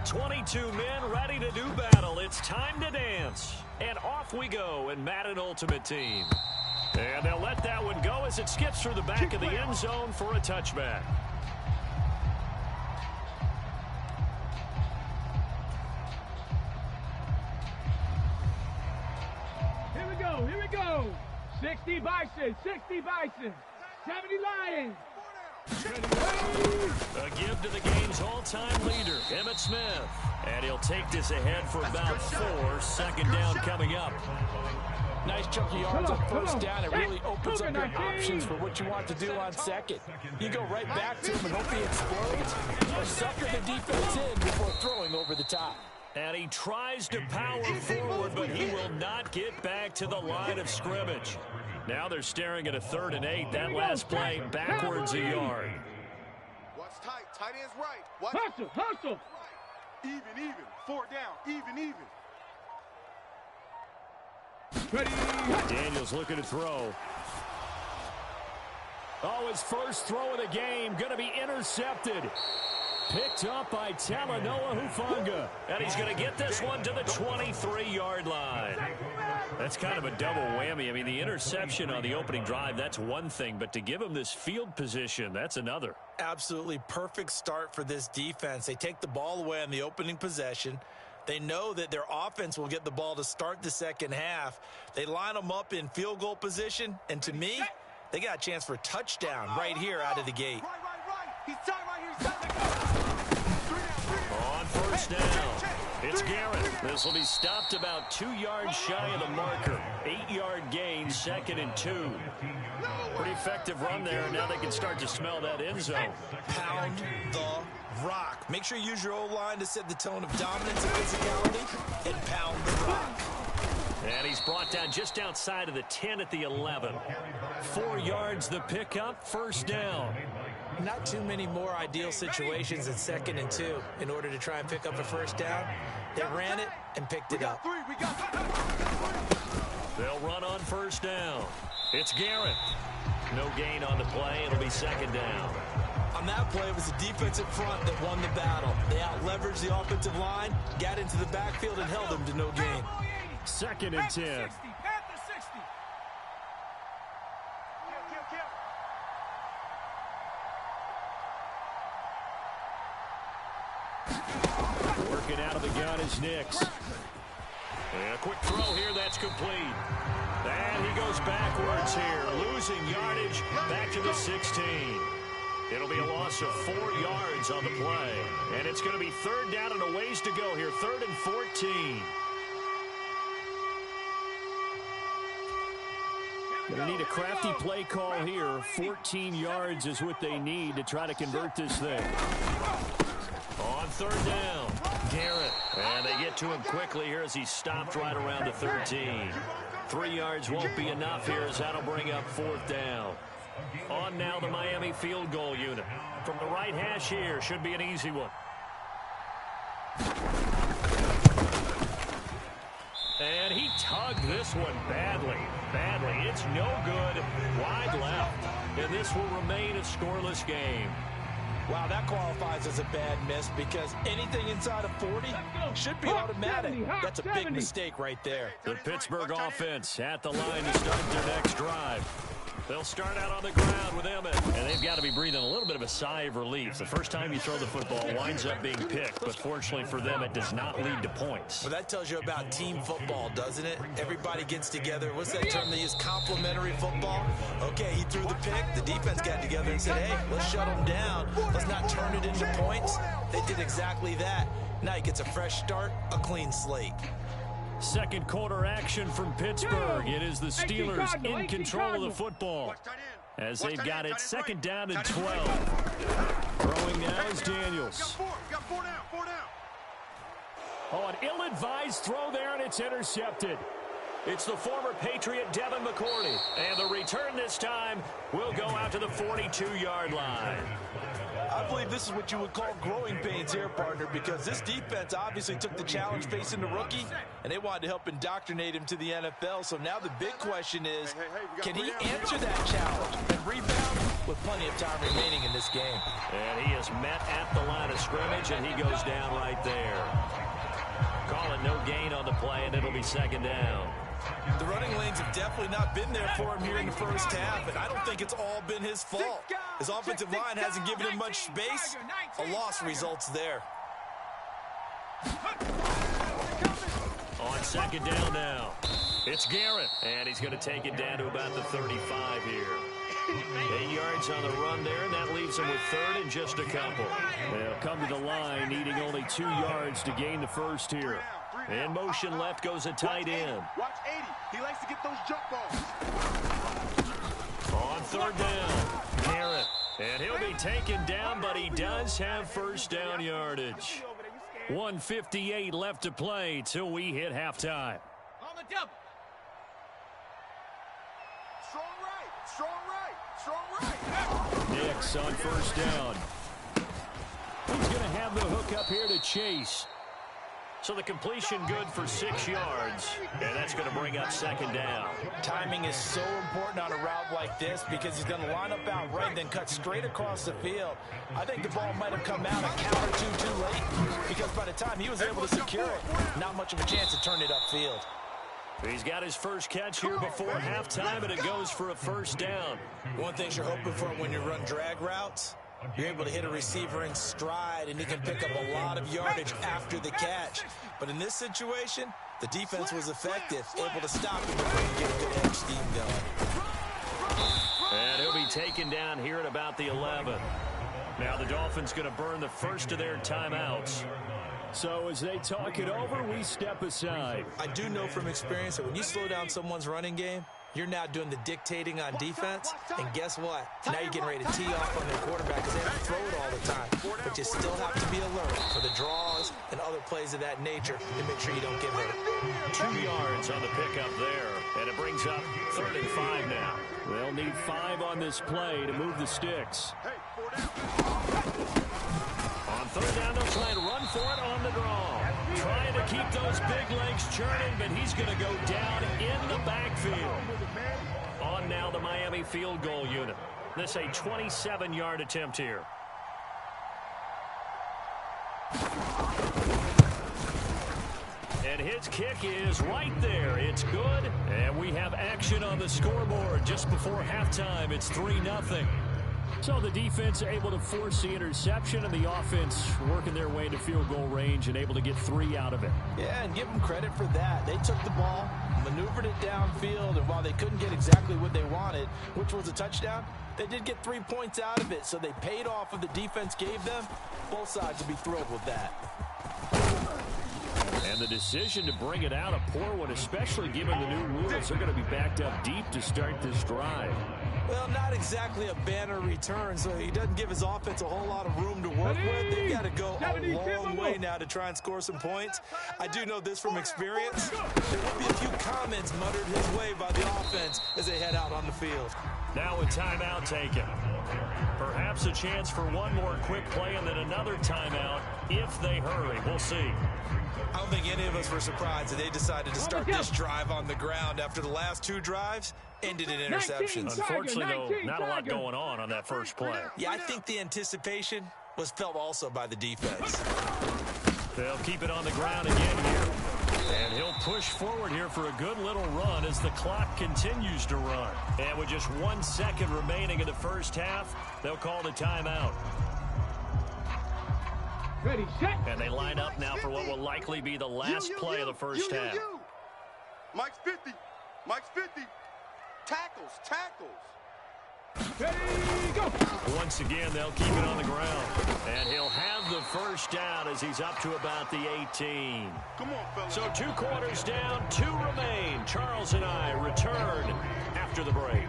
22 men ready to do battle. It's time to dance. And off we go in Madden Ultimate Team. And they'll let that one go as it skips through the back of the end zone for a touchback. Here we go. 60 Bison, 60 Bison, 70 Lions. A give to the game's all-time leader, Emmitt Smith. And he'll take this ahead for about 4. Second down coming up. Nice chunk of yards on first down. It really opens up your options for what you want to do on second. You go right back to him and hope he explodes, or sucker the defense in before throwing over the top. And he tries to power forward, but he will not get back to the line of scrimmage. Now they're staring at a 3rd and 8. That last play backwards a yard. Watch tight. Tight end's right. Watch. Hustle, hustle. Even. 4 down. Even. Ready. Daniels looking to throw. Oh, his first throw of the game going to be intercepted. Picked up by Talanoa Hufanga. And he's going to get this one to the 23-yard line. That's kind of a double whammy. I mean, the interception on the opening drive, that's one thing. But to give him this field position, that's another. Absolutely perfect start for this defense. They take the ball away on the opening possession. They know that their offense will get the ball to start the second half. They line them up in field goal position. And to me, they got a chance for a touchdown right here out of the gate. Right. He's tight right here. He's tight. On first down, it's Garrett. This will be stopped about 2 yards shy of the marker. 8-yard gain, 2nd and 2. Pretty effective run there, and now they can start to smell that end zone. Pound the rock. Make sure you use your O-line to set the tone of dominance and physicality, and pound the rock. And he's brought down just outside of the 10 at the 11. 4 yards the pickup, first down. Not too many more ideal situations in 2nd and 2 in order to try and pick up a first down. They ran it and picked it up. They'll run on first down. It's Garrett. No gain on the play. It'll be 2nd down. On that play, it was the defensive front that won the battle. They out-leveraged the offensive line, got into the backfield, and held them to no gain. 2nd and 10. Working out of the gun is Nix. And a quick throw here, that's complete. And he goes backwards here, losing yardage back to the 16. It'll be a loss of 4 yards on the play. And it's going to be 3rd down and a ways to go here, 3rd and 14. Going to need a crafty play call here. 14 yards is what they need to try to convert this thing. On 3rd down, Garrett. And they get to him quickly here as he's stopped right around the 13. 3 yards won't be enough here as that'll bring up 4th down. On now the Miami field goal unit. From the right hash here, should be an easy one. And he tugged this one badly. It's no good. Wide left. And this will remain a scoreless game. Wow, that qualifies as a bad miss because anything inside of 40 should be automatic. That's a big mistake right there. The Pittsburgh offense at the line to start their next drive. They'll start out on the ground with Emmitt. And they've got to be breathing a little bit of a sigh of relief. The first time you throw the football winds up being picked. But fortunately for them, it does not lead to points. Well, that tells you about team football, doesn't it? Everybody gets together. What's that term they use? Complementary football? Okay, he threw the pick. The defense got together and said, hey, let's shut him down. Let's not turn it into points. They did exactly that. Now he gets a fresh start, a clean slate. Second quarter action from Pittsburgh. It is the Steelers in control of the football as they've got it 2nd down and 12. Throwing now is Daniels. Got 4 down. Oh, an ill-advised throw there, and it's intercepted. It's the former Patriot Devin McCourty. And the return this time will go out to the 42-yard line. I believe this is what you would call growing pains here, partner, because this defense obviously took the challenge facing the rookie, and they wanted to help indoctrinate him to the NFL. So now the big question is, can he answer that challenge and rebound with plenty of time remaining in this game. And he is met at the line of scrimmage, and he goes down right there. Call it no gain on the play, and it'll be second down. The running lanes have definitely not been there for him here in the first half, and I don't think it's all been his fault. His offensive line hasn't given him much space. A loss results there. On second down now, it's Garrett, and he's going to take it down to about the 35 here. 8 yards on the run there, and that leaves him with third and just a couple. They'll come to the line, needing only 2 yards to gain the first here. In motion left goes a tight end. Watch 80. He likes to get those jump balls. On third down, Garrett. And he'll be taken down, but he does have first down yardage. 1:58 left to play till we hit halftime. On the double. Strong right. Strong right. Strong right. Nix on first down. He's going to have the hook up here to Chase. So the completion good for 6 yards, and that's going to bring up second down. Timing is so important on a route like this because he's going to line up out right, then cut straight across the field. I think the ball might have come out a count or two too late because by the time he was able to secure it, not much of a chance to turn it upfield. He's got his first catch here before halftime, and it goes for a first down. One thing you're hoping for when you run drag routes, you're able to hit a receiver in stride, and he can pick up a lot of yardage after the catch. But in this situation, the defense was effective, able to stop him before he get a good edge steam going. And he'll be taken down here at about the 11. Now the Dolphins going to burn the first of their timeouts. So as they talk it over, we step aside. I do know from experience that when you slow down someone's running game, you're now doing the dictating on defense, and guess what? Now you're getting ready to tee off on their quarterback because they have to throw it all the time. But you still have to be alert for the draws and other plays of that nature to make sure you don't get hurt. 2 yards on the pickup there, and it brings up 3rd and 5 now. They'll need 5 on this play to move the sticks. On 3rd down, they'll try and run for it on the draw. Trying to keep those big legs churning, but he's going to go down in the backfield. On now the Miami field goal unit. This a 27-yard attempt here. And his kick is right there. It's good, and we have action on the scoreboard just before halftime. It's 3-0. So the defense able to force the interception, and the offense working their way into field goal range and able to get 3 out of it. Yeah, and give them credit for that. They took the ball, maneuvered it downfield, and while they couldn't get exactly what they wanted, which was a touchdown, they did get 3 points out of it, so they paid off what the defense gave them. Both sides will be thrilled with that. And the decision to bring it out, a poor one, especially given the new rules. They're going to be backed up deep to start this drive. Well, not exactly a banner return, so he doesn't give his offense a whole lot of room to work with. They've got to go a long way now to try and score some points. I do know this from experience. There will be a few comments muttered his way by the offense as they head out on the field. Now a timeout taken. Perhaps a chance for one more quick play and then another timeout if they hurry. We'll see. I don't think any of us were surprised that they decided to start this drive on the ground after the last 2 drives ended in interceptions. Unfortunately, though, not a lot going on that first play. Yeah, I think the anticipation was felt also by the defense. They'll keep it on the ground again here. And he'll push forward here for a good little run as the clock continues to run. And with just 1 second remaining in the first half, they'll call the timeout. Ready, set. And they line up now for what will likely be the last play of the first half. Mike's 50. Mike's 50. Tackles. Ready, go. Once again, they'll keep it on the ground. And he'll have the first down as he's up to about the 18. Come on, fellas. So 2 quarters down, 2 remain. Charles and I return after the break.